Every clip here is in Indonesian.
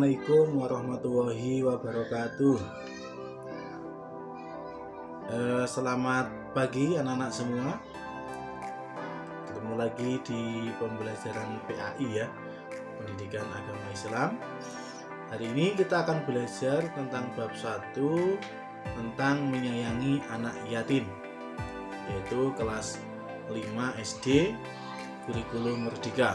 Assalamualaikum warahmatullahi wabarakatuh. Selamat pagi anak-anak semua. Ketemu lagi di pembelajaran PAI ya, Pendidikan Agama Islam. Hari ini kita akan belajar tentang bab 1 tentang menyayangi anak yatim, yaitu kelas 5 SD kurikulum Merdeka.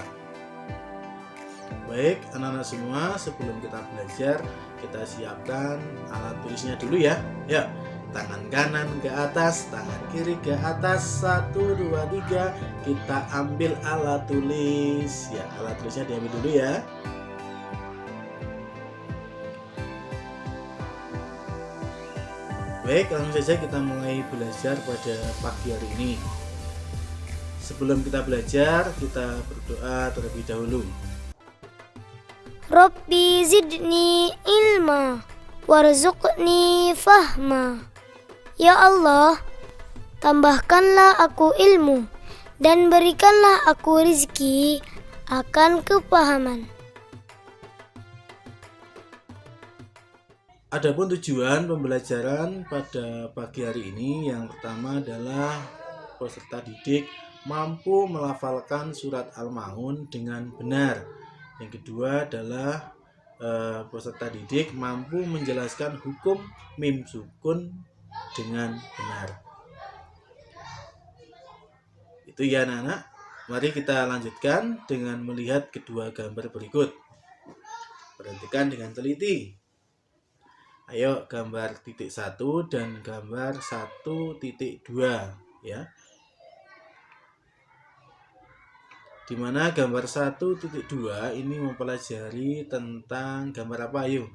Baik anak-anak semua, sebelum kita belajar, kita siapkan alat tulisnya dulu ya. Ya, tangan kanan ke atas, tangan kiri ke atas, 1, 2, 3. Kita ambil alat tulis. Ya, alat tulisnya diambil dulu ya. Baik, langsung saja kita mulai belajar pada pagi hari ini. Sebelum kita belajar, kita berdoa terlebih dahulu. Rabbi zidni ilma warzuqni fahma. Ya Allah, tambahkanlah aku ilmu dan berikanlah aku rizki akan kepahaman. Adapun tujuan pembelajaran pada pagi hari ini, yang pertama adalah peserta didik mampu melafalkan surat Al-Maun dengan benar. Yang kedua adalah peserta didik mampu menjelaskan hukum mim sukun dengan benar. Itu ya anak-anak. Mari kita lanjutkan dengan melihat kedua gambar berikut. Perhatikan dengan teliti. Ayo gambar titik 1 dan gambar 1.2 ya. Dimana gambar 1.2 ini mempelajari tentang gambar apa, ayo?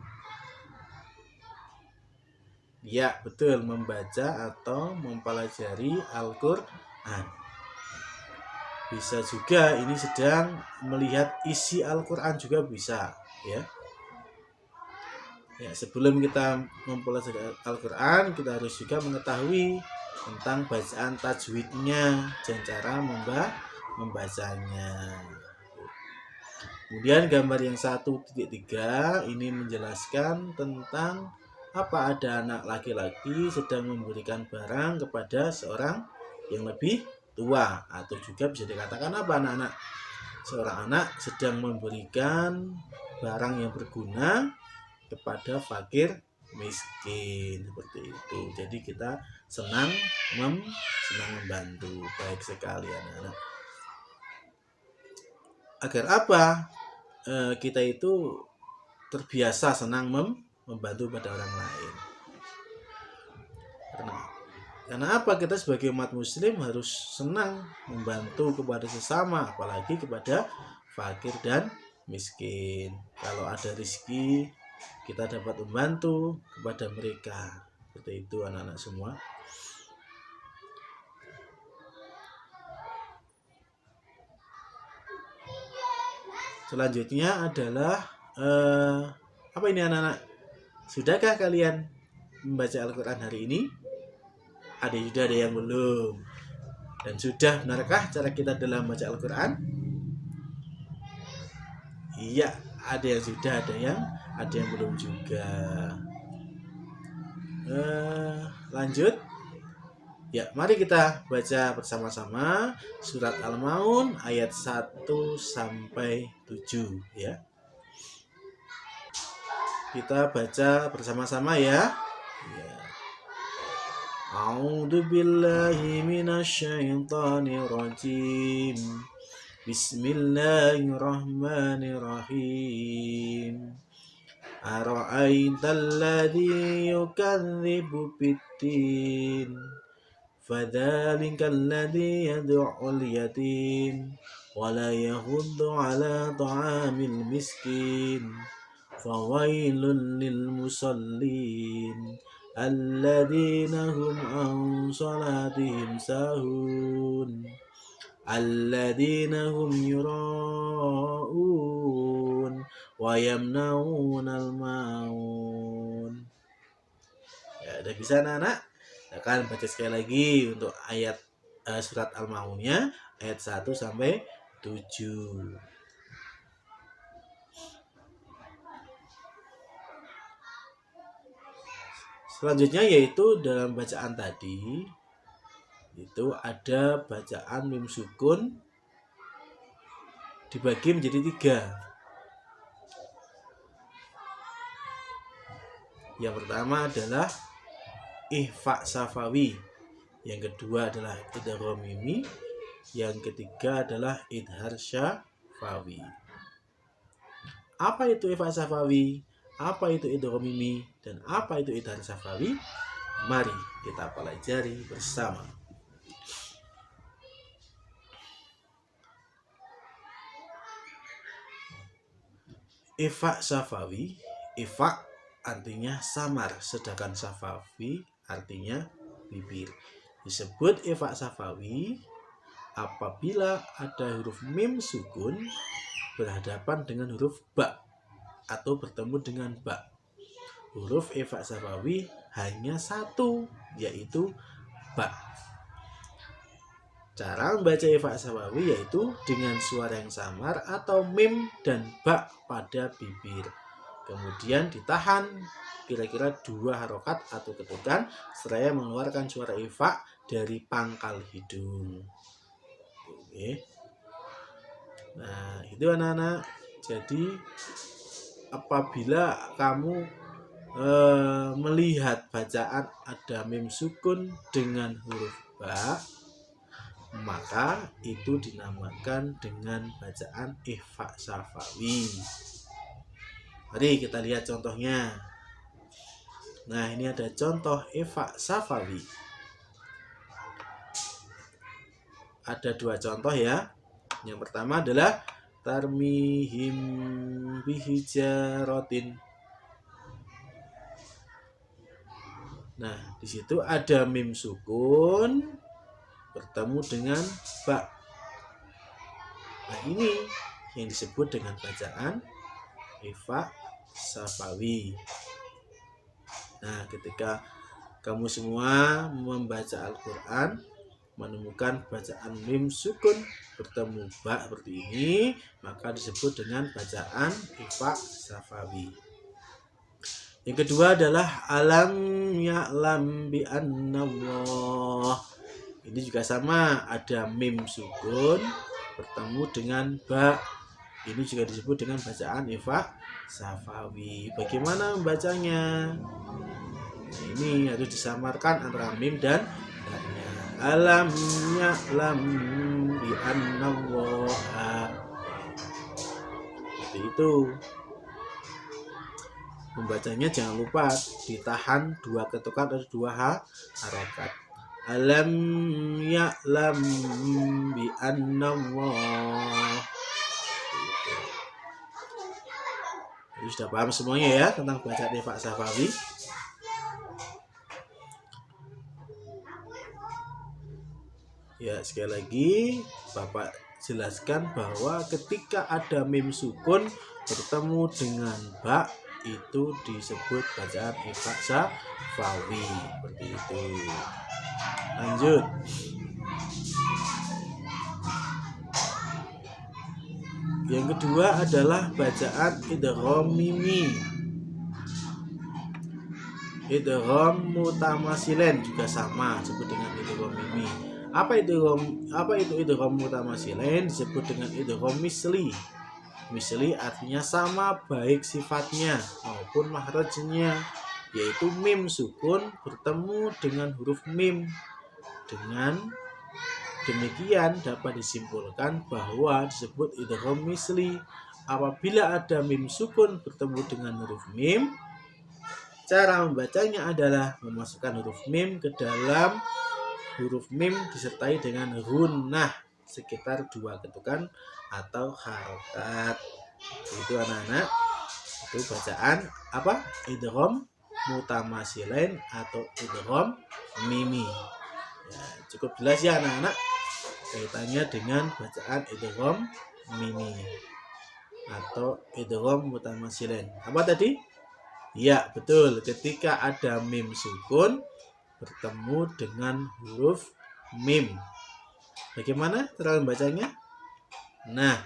Ya, betul, membaca atau mempelajari Al-Quran. Bisa juga ini sedang melihat isi Al-Quran juga bisa ya. Ya, sebelum kita mempelajari Al-Quran, kita harus juga mengetahui tentang bacaan tajwidnya dan cara membacanya. Kemudian gambar yang 1.3 ini menjelaskan tentang apa ada anak laki-laki sedang memberikan barang kepada seorang yang lebih tua, atau juga bisa dikatakan apa anak-anak? Seorang anak sedang memberikan barang yang berguna kepada fakir miskin, seperti itu. Jadi kita senang membantu. Baik sekali anak-anak. Agar apa? Kita itu terbiasa senang membantu pada orang lain. Karena apa? Kita sebagai umat muslim harus senang membantu kepada sesama, apalagi kepada fakir dan miskin. Kalau ada rezeki, kita dapat membantu kepada mereka. Seperti itu anak-anak semua. Selanjutnya adalah apa ini anak-anak? Sudahkah kalian membaca Al-Quran hari ini? Sudah ada yang belum. Dan sudah benarkah cara kita dalam membaca Al-Quran? Iya, ada yang sudah, ada yang belum juga. Lanjut. Ya, mari kita baca bersama-sama surat Al-Maun ayat 1 sampai 7 ya. Kita baca bersama-sama ya. A'udzu billahi minasyaitonir rajim. Bismillahirrahmanirrahim. Ara'aital ladzi yukadzibu biddin. Fadzalika alladzi yad'ul yatim wa la yahuddu 'ala ta'amil miskin. Fawailul lil musallin alladzina hum an salatihim sahun alladzina hum yura'un wa yamna'unal ma'un. Ya, udah bisa anak-anak? Nah, kan baca sekali lagi untuk ayat surat Al-Maunnya ayat 1 sampai 7. Selanjutnya yaitu dalam bacaan tadi itu ada bacaan mim sukun dibagi menjadi 3. Yang pertama adalah ihfa safawi, yang kedua adalah idgham mimi, yang ketiga adalah idhar syafawi. Apa itu ihfa safawi? Apa itu idgham mimi? Dan apa itu idhar syafawi? Mari kita pelajari bersama. Ihfa safawi, ihfa artinya samar, sedangkan safawi artinya bibir. Disebut ihfa safawi apabila ada huruf mim sukun berhadapan dengan huruf ba atau bertemu dengan ba. Huruf ihfa safawi hanya satu, yaitu ba. Cara membaca ihfa safawi yaitu dengan suara yang samar atau mim dan ba pada bibir. Kemudian ditahan kira-kira 2 harokat atau ketukan seraya mengeluarkan suara ihfa dari pangkal hidung. Oke. Nah, itu anak-anak. Jadi apabila kamu melihat bacaan ada mim sukun dengan huruf ba, maka itu dinamakan dengan bacaan ihfa safawi. Mari kita lihat contohnya. Nah, ini ada contoh ihfa safawi. Ada 2 contoh ya. Yang pertama adalah tarmihim bihijaratin. Nah, di situ ada mim sukun bertemu dengan ba. Nah, ini yang disebut dengan bacaan ihfa safawi. Nah, ketika kamu semua membaca Al-Quran, menemukan bacaan mim sukun bertemu ba seperti ini, maka disebut dengan bacaan ihfa safawi. Yang kedua adalah alam ya'lam bi annallah. Ini juga sama, ada mim sukun bertemu dengan ba. Ini juga disebut dengan bacaan ihfa safawi. Bagaimana membacanya? Nah, ini harus disamarkan antara mim dan ba-nya. Alam ya'lam bi annallah. Seperti itu. Membacanya jangan lupa ditahan 2 ketukan atau 2 harokat. Alam ya'lam bi annallah. Jadi sudah paham semuanya ya tentang bacaan ihfa safawi. Ya, sekali lagi Bapak jelaskan bahwa ketika ada mim sukun bertemu dengan ba, itu disebut bacaan ihfa safawi. Seperti itu. Lanjut. Yang kedua adalah bacaan idgham mimi. Idgham mutamasilen juga sama, disebut dengan idgham mimi. Apa itu idgham mutamasilen? Disebut dengan idgham misli. Misli artinya sama baik sifatnya maupun makhrajnya, yaitu mim sukun bertemu dengan huruf mim. Dengan demikian dapat disimpulkan bahwa disebut idgham misli apabila ada mim sukun bertemu dengan huruf mim. Cara membacanya adalah memasukkan huruf mim ke dalam huruf mim disertai dengan gunnah sekitar 2 ketukan atau harokat. Itu anak-anak, itu bacaan apa? Idgham mutamasilain atau idgham mimi. Ya, cukup jelas ya anak-anak kaitannya dengan bacaan idgham mimi atau idgham mutamasilain. Apa tadi? Ya, betul. Ketika ada mim sukun bertemu dengan huruf mim. Bagaimana cara membacanya? Nah,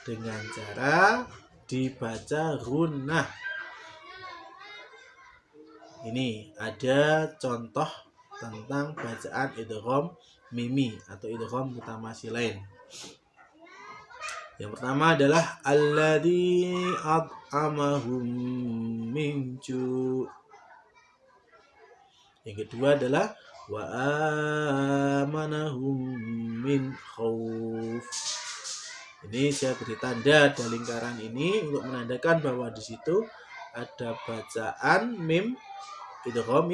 dengan cara dibaca gunnah. Ini ada contoh tentang bacaan idgham mimi atau idgham mutamatsilain. Yang pertama adalah alladzi at'amahum min ju'. Yang kedua adalah wa amanahum min khauf. Ini saya beri tanda ada lingkaran ini untuk menandakan bahwa di situ ada bacaan mim idgham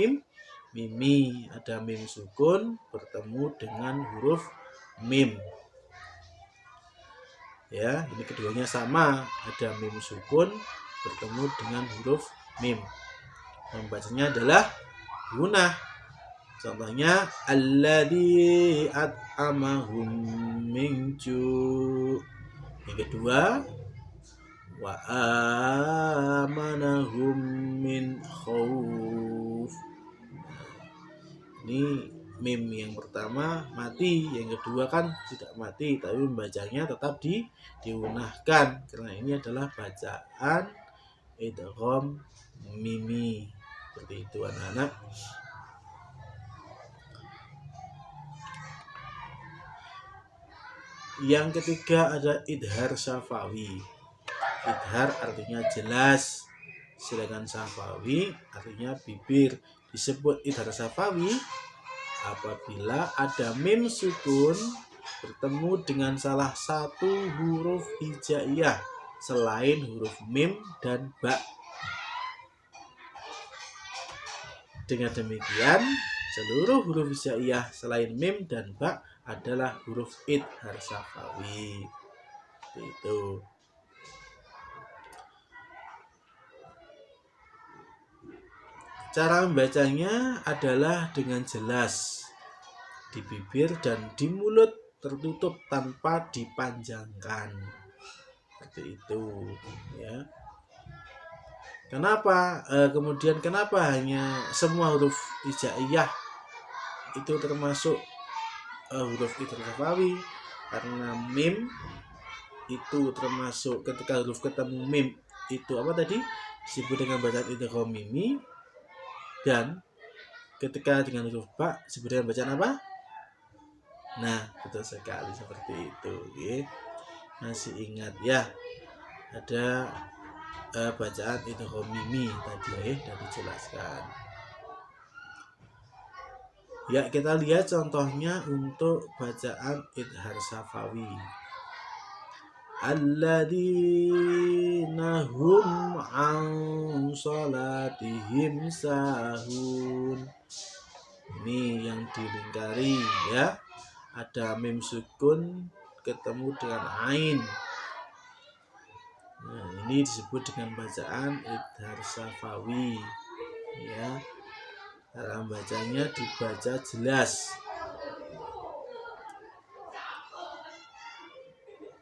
mimi, ada mim sukun bertemu dengan huruf mim. Ya, ini keduanya sama, ada mim sukun bertemu dengan huruf mim. Membacanya adalah gunah. Contohnya alladzi at'amahum min ju'. Yang kedua wa amanahum min khauf. Ini mim yang pertama mati, yang kedua kan tidak mati, tapi membacanya tetap diunahkan karena ini adalah bacaan idgham mimi. Seperti itu anak-anak. Yang ketiga ada idhar syafawi. Idhar artinya jelas, sedangkan syafawi artinya bibir. Disebut idhar syafawi apabila ada mim sukun bertemu dengan salah satu huruf hijaiyah selain huruf mim dan ba. Dengan demikian, seluruh huruf hijaiyah selain mim dan ba adalah huruf idhar syafawi. Itu. Cara membacanya adalah dengan jelas di bibir dan di mulut tertutup tanpa dipanjangkan. Seperti itu, ya. Kenapa? Kemudian kenapa hanya semua huruf hijaiyah itu termasuk huruf idhar syafawi? Karena mim itu termasuk ketika huruf ketemu mim itu apa tadi? Disebut dengan bacaan idgham mimi. Dan ketika dengan huruf ba disebut dengan bacaan apa? Nah, betul sekali seperti itu. Okay. Masih ingat ya? Ada bacaan idgham mimi tadi dan dijelaskan. Ya, kita lihat contohnya untuk bacaan idhar syafawi. Alladzina hum an salatihim sahun. Ini yang dilingkari ya. Ada mim sukun ketemu dengan ain. Nah, ini disebut dengan bacaan idhar syafawi ya. Cara bacanya dibaca jelas.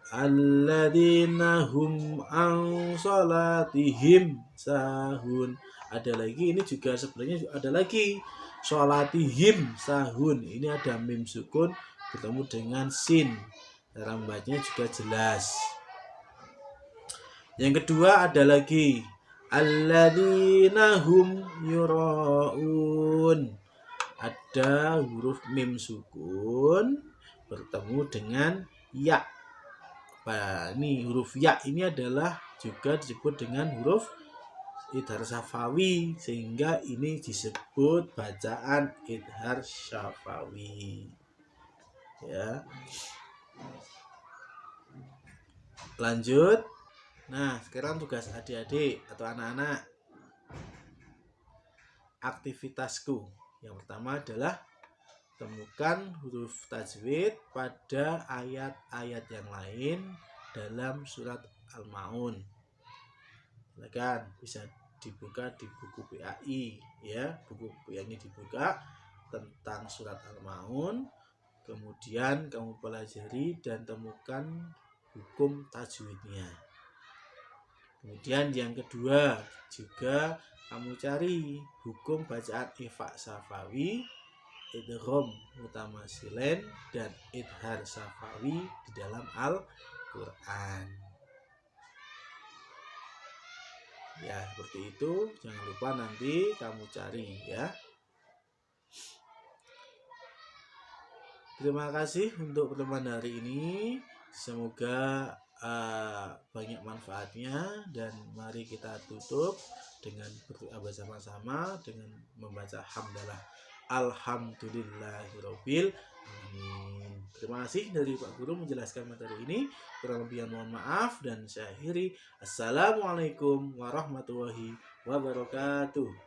Alladzina hum an salatihim sahun. Ada lagi, ini juga sebenarnya ada lagi salatihim sahun. Ini ada mim sukun bertemu dengan sin. Cara membacanya juga jelas. Yang kedua ada lagi alladzina hum yura'un. Ada huruf mim sukun bertemu dengan ya. Nah, ini huruf ya ini adalah juga disebut dengan huruf idhar syafawi, sehingga ini disebut bacaan idhar syafawi. Ya. Lanjut. Nah, sekarang tugas adik-adik atau anak-anak. Aktivitasku. Yang pertama adalah temukan huruf tajwid pada ayat-ayat yang lain dalam surat Al-Maun. Silakan bisa dibuka di buku PAI ya. Buku PAI ini dibuka tentang surat Al-Maun. Kemudian kamu pelajari dan temukan hukum tajwidnya. Kemudian yang kedua juga kamu cari hukum bacaan ifa syafawi, idgham mutamatsilain dan idhar syafawi di dalam Al-Qur'an. Ya, seperti itu. Jangan lupa nanti kamu cari ya. Terima kasih untuk pertemuan hari ini. Semoga banyak manfaatnya, dan mari kita tutup dengan berdoa bersama-sama dengan membaca hamdalah alhamdulillahirabbil alamin. Terima kasih dari Pak Guru menjelaskan materi ini. Kurang lebih mohon maaf, dan saya akhiri. Assalamualaikum warahmatullahi wabarakatuh.